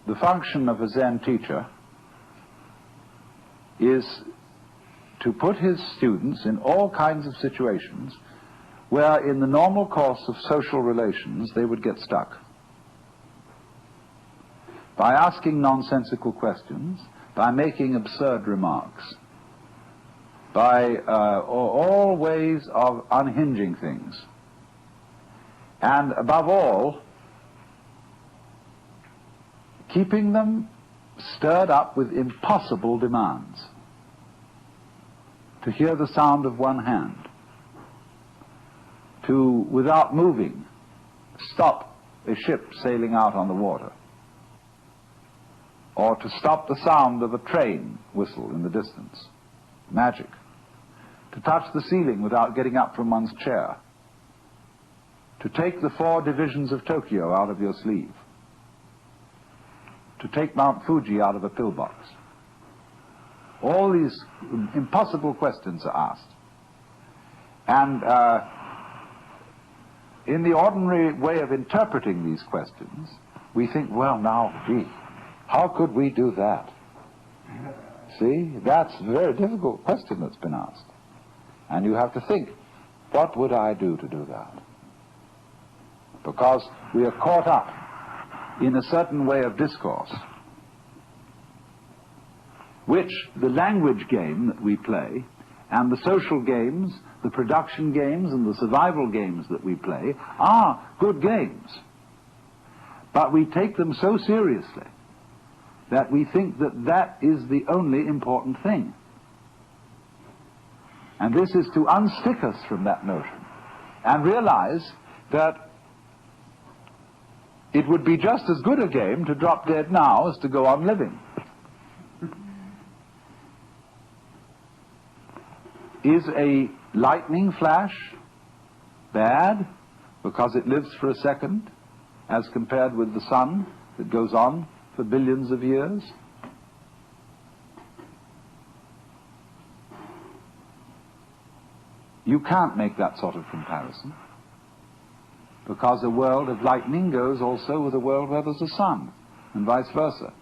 the function of a Zen teacher is to put his students in all kinds of situations where in the normal course of social relations they would get stuck. By asking nonsensical questions, by making absurd remarks, by all ways of unhinging things, and above all, keeping them stirred up with impossible demands. To hear the sound of one hand, to, without moving, stop a ship sailing out on the water, or to stop the sound of a train whistle in the distance. Magic. To touch the ceiling without getting up from one's chair. To take the 4 divisions of Tokyo out of your sleeve. To take Mount Fuji out of a pillbox. All these impossible questions are asked. And in the ordinary way of interpreting these questions, we think, well, now, gee, how could we do that? See, that's a very difficult question that's been asked. And you have to think, what would I do to do that? Because we are caught up in a certain way of discourse, which the language game that we play, and the social games, the production games, and the survival games that we play are good games. But we take them so seriously that we think that that is the only important thing. And this is to unstick us from that notion and realize that it would be just as good a game to drop dead now as to go on living. Is a lightning flash bad because it lives for a second as compared with the sun that goes on for billions of years? You can't make that sort of comparison, because a world of lightning goes also with a world where there's a sun, and vice versa.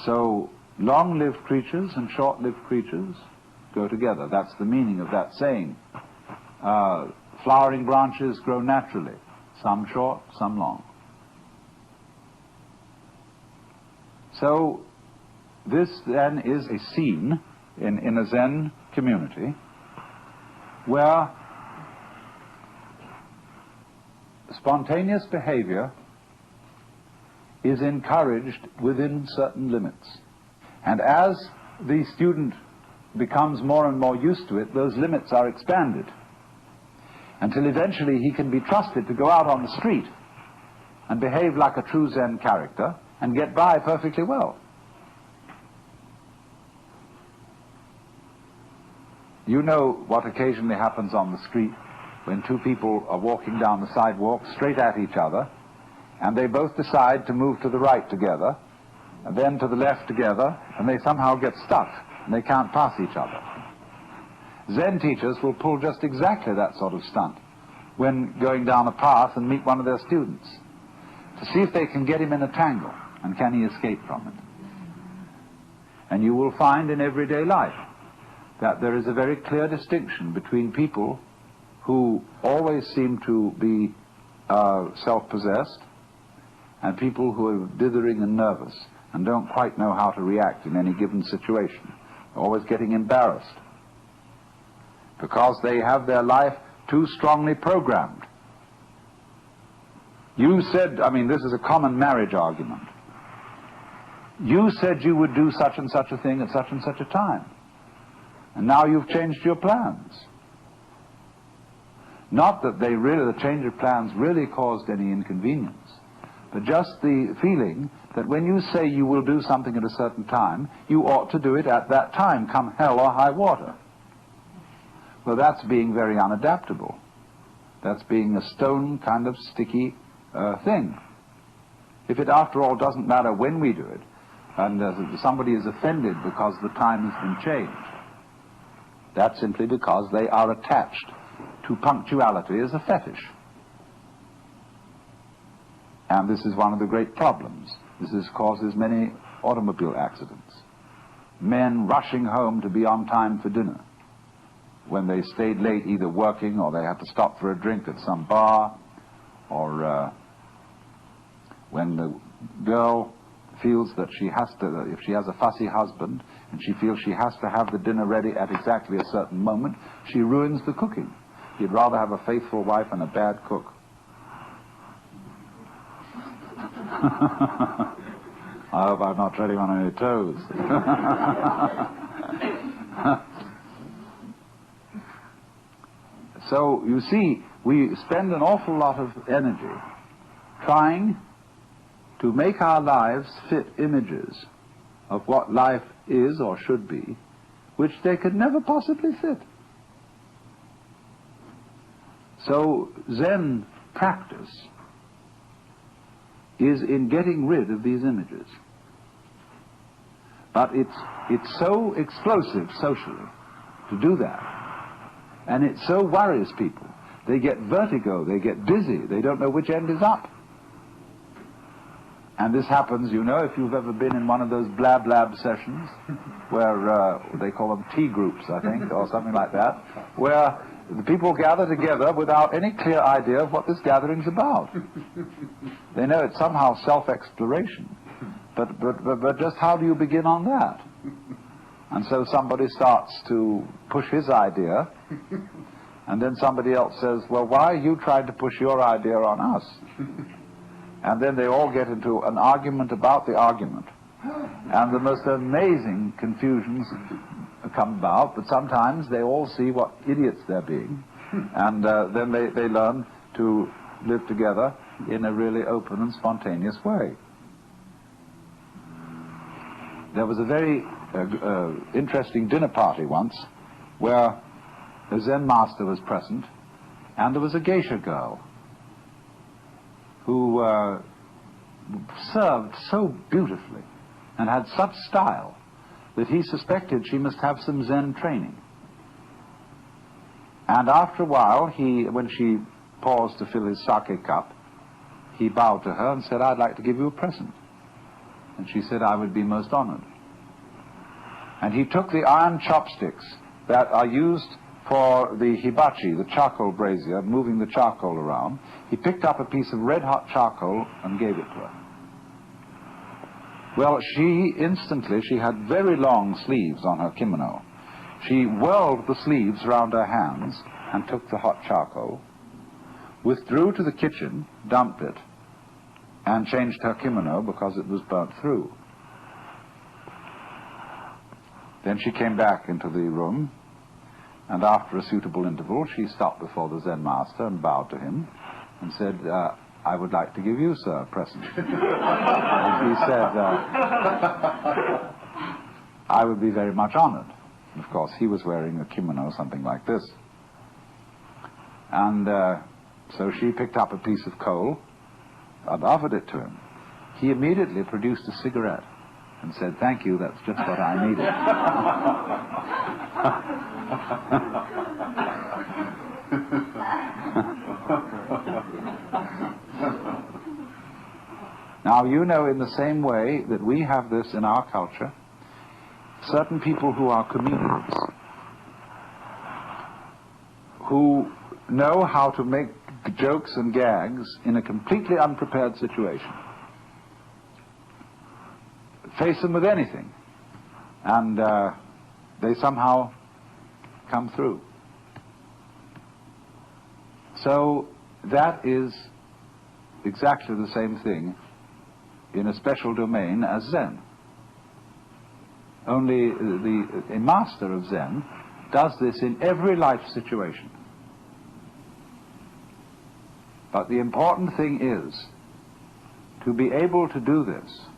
So long-lived creatures and short-lived creatures go together. That's the meaning of that saying. Flowering branches grow naturally, some short, some long. So this then is a scene in a Zen community where spontaneous behavior is encouraged within certain limits. And as the student becomes more and more used to it, those limits are expanded until eventually he can be trusted to go out on the street and behave like a true Zen character and get by perfectly well. You know what occasionally happens on the street when 2 people are walking down the sidewalk straight at each other, and they both decide to move to the right together, and then to the left together, and they somehow get stuck, and they can't pass each other. Zen teachers will pull just exactly that sort of stunt when going down a path and meet one of their students, to see if they can get him in a tangle, and can he escape from it. And you will find in everyday life that there is a very clear distinction between people who always seem to be self-possessed and people who are dithering and nervous and don't quite know how to react in any given situation, always getting embarrassed because they have their life too strongly programmed. You said, I mean, this is a common marriage argument. You said you would do such and such a thing at such and such a time, and now you've changed your plans. Not that the change of plans really caused any inconvenience, but just the feeling that when you say you will do something at a certain time, you ought to do it at that time, come hell or high water. Well, that's being very unadaptable. That's being a stone kind of sticky thing. If it, after all, doesn't matter when we do it, and somebody is offended because the time has been changed, that's simply because they are attached to punctuality as a fetish. And this is one of the great problems. Causes many automobile accidents. Men rushing home to be on time for dinner, when they stayed late either working or they had to stop for a drink at some bar, or when the girl feels that she has to, if she has a fussy husband and she feels she has to have the dinner ready at exactly a certain moment, she ruins the cooking. He'd rather have a faithful wife and a bad cook. I hope I'm not treading on any toes. So, you see, we spend an awful lot of energy trying to make our lives fit images of what life is or should be, which they could never possibly fit. So, Zen practice is in getting rid of these images. But it's so explosive socially to do that. And it so worries people. They get vertigo, they get dizzy, they don't know which end is up. And this happens, you know, if you've ever been in one of those blab sessions, where they call them tea groups, I think, or something like that, where the people gather together without any clear idea of what this gathering's about. They know it's somehow self-exploration, but just how do you begin on that? And so somebody starts to push his idea, and then somebody else says, well, why are you trying to push your idea on us? And then they all get into an argument about the argument. And the most amazing confusions come about, but sometimes they all see what idiots they're being. And then they learn to live together in a really open and spontaneous way. There was a very interesting dinner party once where a Zen master was present, and there was a geisha girl who served so beautifully and had such style that he suspected she must have some Zen training. And after a while, when she paused to fill his sake cup, he bowed to her and said, I'd like to give you a present. And she said, I would be most honored. And he took the iron chopsticks that are used for the hibachi, the charcoal brazier, moving the charcoal around. He picked up a piece of red-hot charcoal and gave it to her. Well, she had very long sleeves on her kimono. She whirled the sleeves round her hands and took the hot charcoal, withdrew to the kitchen, dumped it, and changed her kimono because it was burnt through. Then she came back into the room, and after a suitable interval, she stopped before the Zen master and bowed to him and said, I would like to give you, sir, a present. And he said, I would be very much honored. And of course, he was wearing a kimono, something like this. And so she picked up a piece of coal and offered it to him. He immediately produced a cigarette and said, thank you, that's just what I needed. Now, you know, in the same way that we have this in our culture, certain people who are comedians, who know how to make jokes and gags in a completely unprepared situation, face them with anything, and they somehow come through. So that is exactly the same thing in a special domain as Zen. Only a master of Zen does this in every life situation. But the important thing is to be able to do this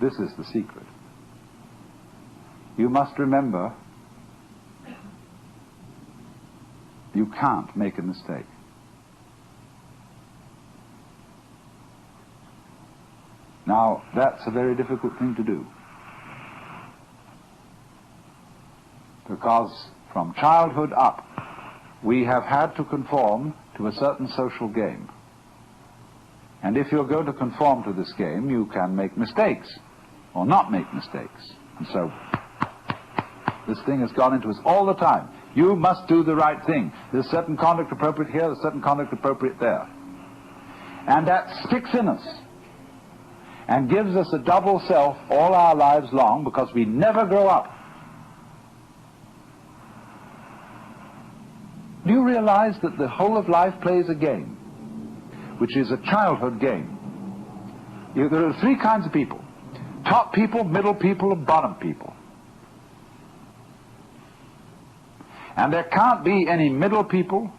This is the secret. You must remember, you can't make a mistake. Now, that's a very difficult thing to do. Because from childhood up, we have had to conform to a certain social game. And if you're going to conform to this game, you can make mistakes or not make mistakes. And so this thing has gone into us all the time. You must do the right thing. There's certain conduct appropriate here, there's certain conduct appropriate there. And that sticks in us and gives us a double self all our lives long, because we never grow up. Do you realize that the whole of life plays a game, which is a childhood game? There are three kinds of people: top people, middle people, and bottom people. And there can't be any middle people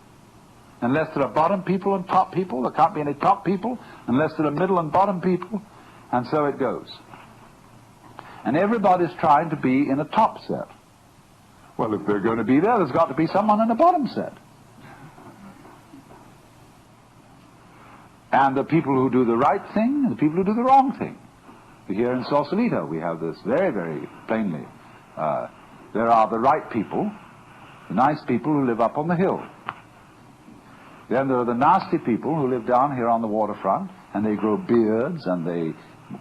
unless there are bottom people and top people. There can't be any top people unless there are middle and bottom people. And so it goes. And everybody's trying to be in a top set. Well, if they're going to be there, there's got to be someone in the bottom set. And the people who do the right thing and the people who do the wrong thing. Here in Sausalito, we have this very, very plainly. There are the right people, the nice people who live up on the hill. Then there are the nasty people who live down here on the waterfront, and they grow beards, and they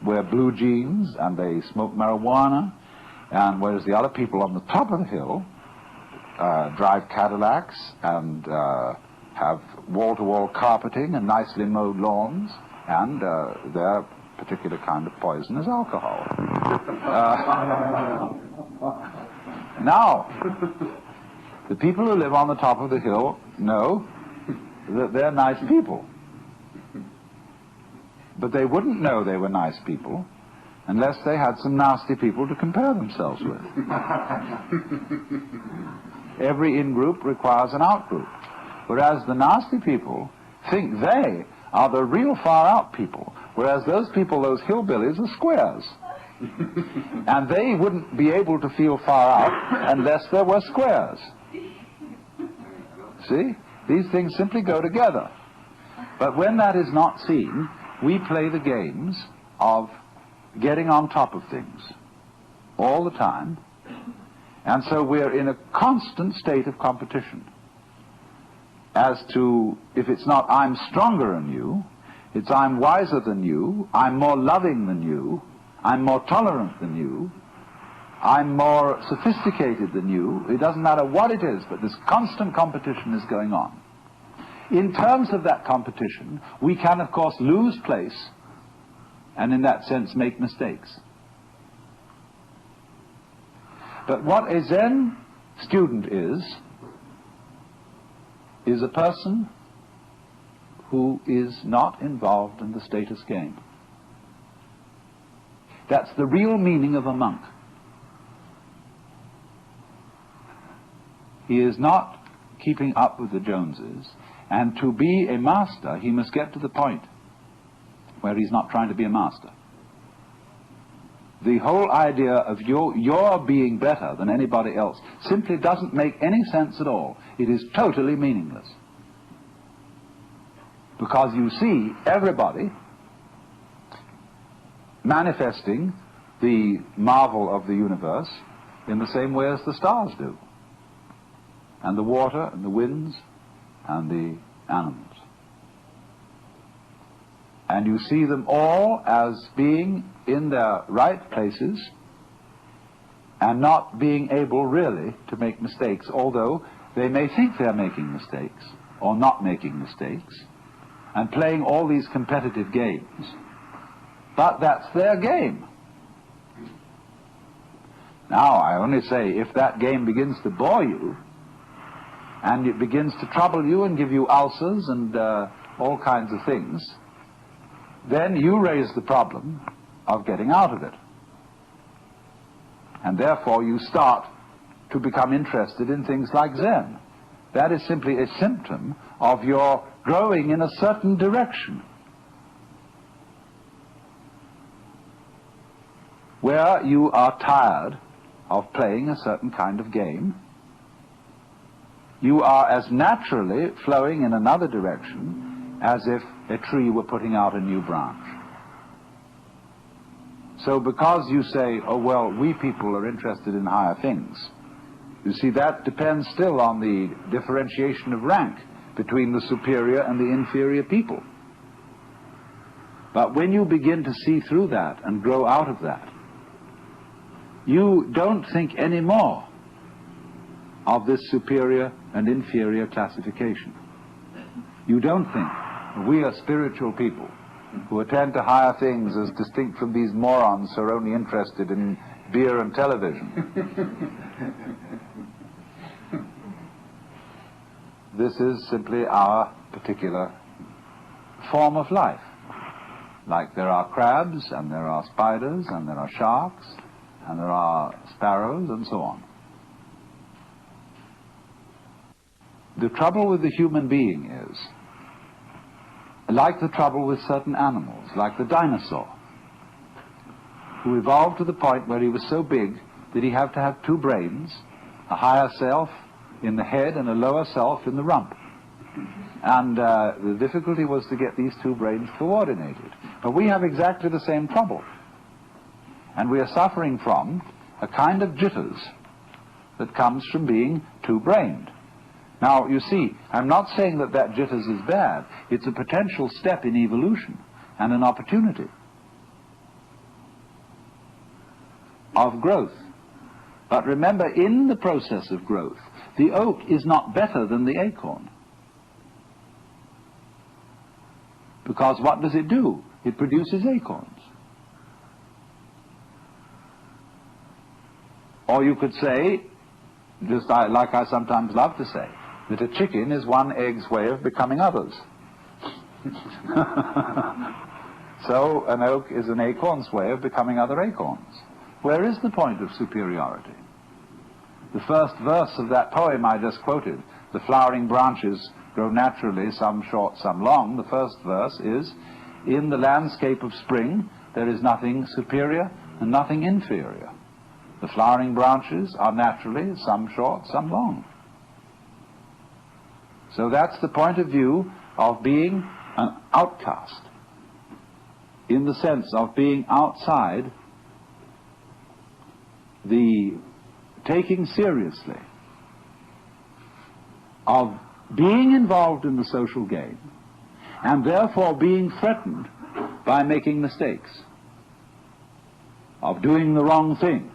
wear blue jeans, and they smoke marijuana, and whereas the other people on the top of the hill drive Cadillacs and have wall-to-wall carpeting and nicely mowed lawns, and their particular kind of poison is alcohol. Now, the people who live on the top of the hill know that they're nice people. But they wouldn't know they were nice people unless they had some nasty people to compare themselves with. Every in-group requires an out-group. Whereas the nasty people think they are the real far-out people, whereas those people, those hillbillies, are squares. And they wouldn't be able to feel far out unless there were squares. See? These things simply go together. But when that is not seen, we play the games of getting on top of things all the time. And so we're in a constant state of competition as to, if it's not I'm stronger than you, it's I'm wiser than you, I'm more loving than you, I'm more tolerant than you, I'm more sophisticated than you. It doesn't matter what it is, but this constant competition is going on. In terms of that competition, we can, of course, lose place and in that sense make mistakes. But what a Zen student is a person who is not involved in the status game. That's the real meaning of a monk. He is not keeping up with the Joneses, and to be a master, he must get to the point where he's not trying to be a master. The whole idea of your being better than anybody else simply doesn't make any sense at all. It is totally meaningless. Because you see everybody manifesting the marvel of the universe in the same way as the stars do, and the water and the winds and the animals. And you see them all as being in their right places and not being able really to make mistakes, although they may think they're making mistakes or not making mistakes and playing all these competitive games. But that's their game. Now, I only say, if that game begins to bore you and it begins to trouble you and give you ulcers and all kinds of things, then you raise the problem of getting out of it. And therefore you start to become interested in things like Zen. That is simply a symptom of your growing in a certain direction, where you are tired of playing a certain kind of game. You are as naturally flowing in another direction as if a tree were putting out a new branch. So because you say, oh well, we people are interested in higher things, You see, that depends still on the differentiation of rank between the superior and the inferior people. But when you begin to see through that and grow out of that, you don't think anymore of this superior and inferior classification. You don't think we are spiritual people who attend to higher things as distinct from these morons who are only interested in beer and television. This is simply our particular form of life. Like there are crabs, and there are spiders, and there are sharks, and there are sparrows, and so on. The trouble with the human being is, like the trouble with certain animals, like the dinosaur, who evolved to the point where he was so big that he had to have two brains, a higher self in the head and a lower self in the rump. And the difficulty was to get these two brains coordinated. But we have exactly the same trouble. And we are suffering from a kind of jitters that comes from being two-brained. Now, you see, I'm not saying that that jitters is bad. It's a potential step in evolution and an opportunity of growth. But remember, in the process of growth, the oak is not better than the acorn. Because what does it do? It produces acorns. Or you could say, just like I sometimes love to say, that a chicken is one egg's way of becoming others. So an oak is an acorn's way of becoming other acorns. Where is the point of superiority? The first verse of that poem I just quoted, the flowering branches grow naturally, some short, some long. The first verse is, in the landscape of spring, there is nothing superior and nothing inferior. The flowering branches are naturally, some short, some long. So that's the point of view of being an outcast, in the sense of being outside the taking seriously of being involved in the social game, and therefore being threatened by making mistakes, of doing the wrong thing.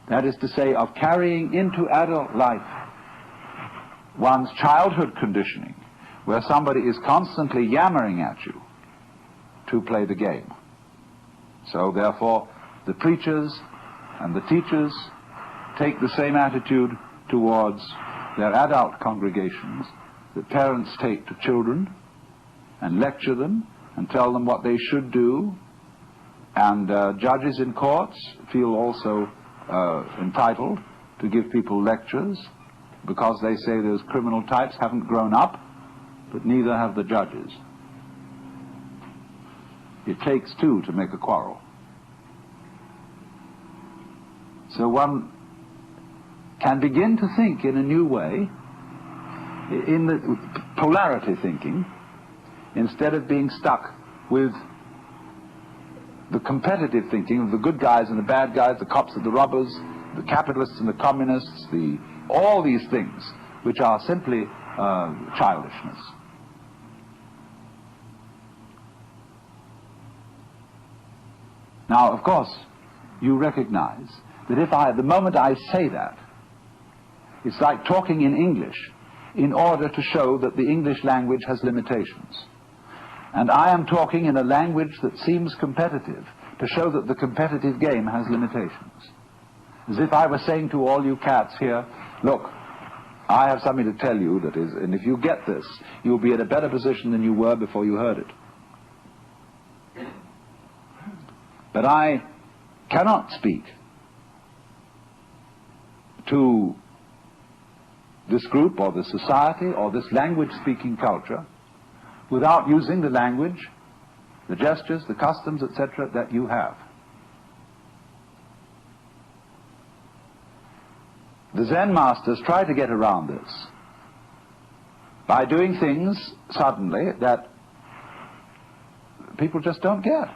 That is to say, of carrying into adult life one's childhood conditioning, where somebody is constantly yammering at you to play the game. So therefore, the preachers and the teachers take the same attitude towards their adult congregations that parents take to children, and lecture them and tell them what they should do, and judges in courts feel also entitled to give people lectures because they say those criminal types haven't grown up, but neither have the judges. It takes two to make a quarrel. So one can begin to think in a new way, in the polarity thinking, instead of being stuck with the competitive thinking of the good guys and the bad guys, the cops and the robbers, the capitalists and the communists, all these things, which are simply childishness. Now, of course, you recognize that the moment I say that, it's like talking in English in order to show that the English language has limitations. And I am talking in a language that seems competitive to show that the competitive game has limitations. As if I were saying to all you cats here, look, I have something to tell you that is, and if you get this, you'll be in a better position than you were before you heard it. But I cannot speak to this group or this society or this language-speaking culture without using the language, the gestures, the customs, etc., that you have. The Zen masters try to get around this by doing things suddenly that people just don't get.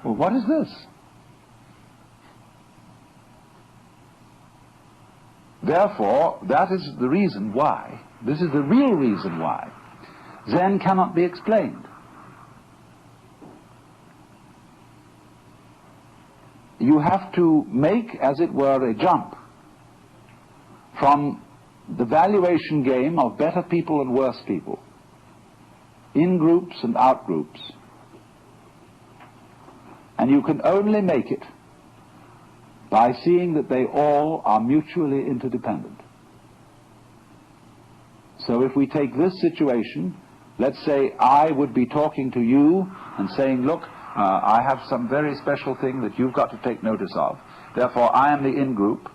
Well, what is this? therefore, that is the reason why, this is the real reason why, Zen cannot be explained. You have to make, as it were, a jump from the valuation game of better people and worse people, in groups and out groups. And you can only make it by seeing that they all are mutually interdependent. So if we take this situation, let's say I would be talking to you and saying, look, I have some very special thing that you've got to take notice of. Therefore, I am the in-group,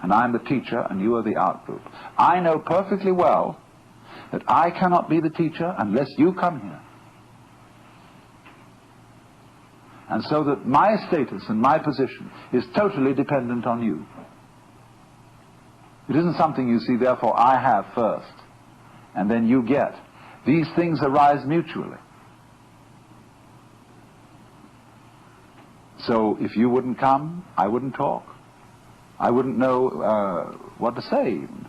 and I am the teacher, and you are the out-group. I know perfectly well that I cannot be the teacher unless you come here. And so that my status and my position is totally dependent on you. It isn't something you see, therefore, I have first, and then you get. These things arise mutually. So if you wouldn't come, I wouldn't talk. I wouldn't know what to say even.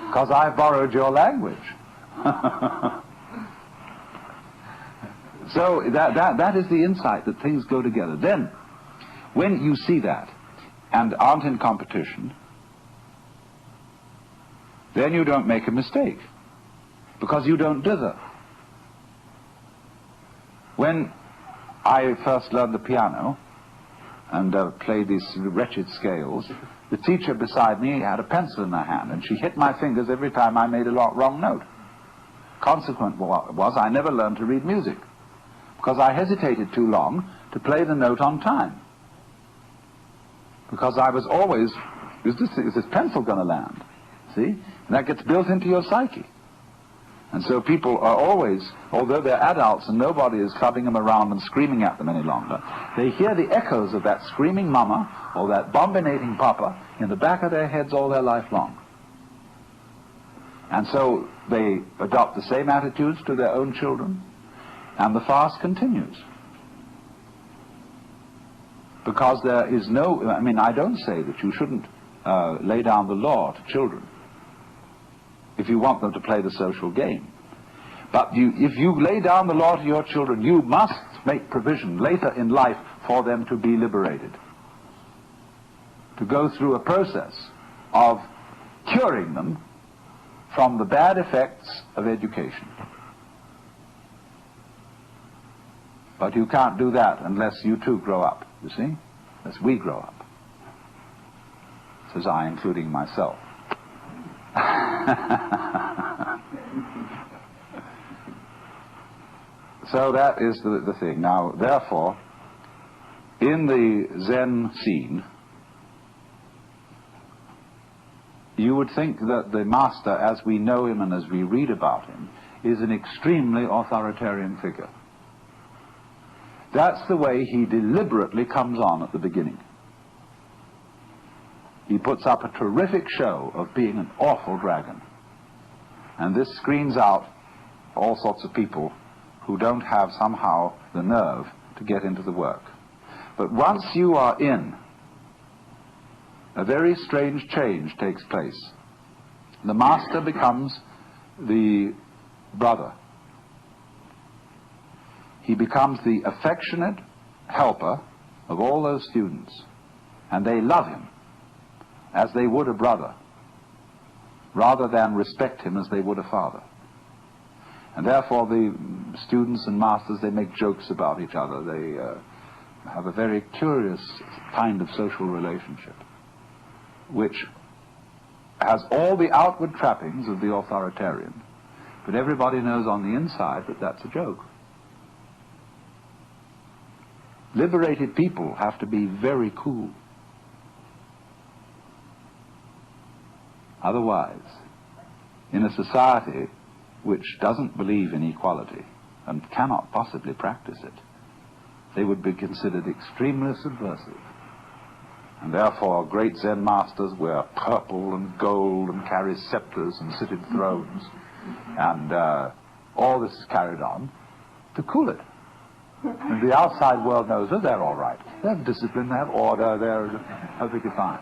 Because I've borrowed your language. So that is the insight, that things go together. Then, when you see that and aren't in competition, then you don't make a mistake, because you don't dither. When I first learned the piano and played these wretched scales, the teacher beside me had a pencil in her hand, and she hit my fingers every time I made a wrong note. Consequent was I never learned to read music, because I hesitated too long to play the note on time. Because I was always, is this pencil going to land? See? And that gets built into your psyche. And so people are always, although they're adults and nobody is clubbing them around and screaming at them any longer, they hear the echoes of that screaming mama or that bombinating papa in the back of their heads all their life long. And so they adopt the same attitudes to their own children, and the fast continues. Because there is no, I mean, I don't say that you shouldn't lay down the law to children if you want them to play the social game. But if you lay down the law to your children, you must make provision later in life for them to be liberated, to go through a process of curing them from the bad effects of education. But you can't do that unless you too grow up, you see? Unless we grow up. Says I, including myself. So that is the thing. Now, therefore, in the Zen scene, you would think that the master, as we know him and as we read about him, is an extremely authoritarian figure. That's the way he deliberately comes on at the beginning. He puts up a terrific show of being an awful dragon. And this screens out all sorts of people who don't have somehow the nerve to get into the work. But once you are in, a very strange change takes place. The master becomes the brother. He becomes the affectionate helper of all those students, and they love him as they would a brother, rather than respect him as they would a father. And therefore the students and masters, they make jokes about each other. They have a very curious kind of social relationship, which has all the outward trappings of the authoritarian, but everybody knows on the inside that that's a joke. Liberated people have to be very cool. Otherwise, in a society which doesn't believe in equality and cannot possibly practice it, they would be considered extremely subversive. And therefore great Zen masters wear purple and gold and carry scepters and sit in thrones. And all this is carried on to cool it. And the outside world knows that they're all right. They have discipline, they have order, they're perfectly fine.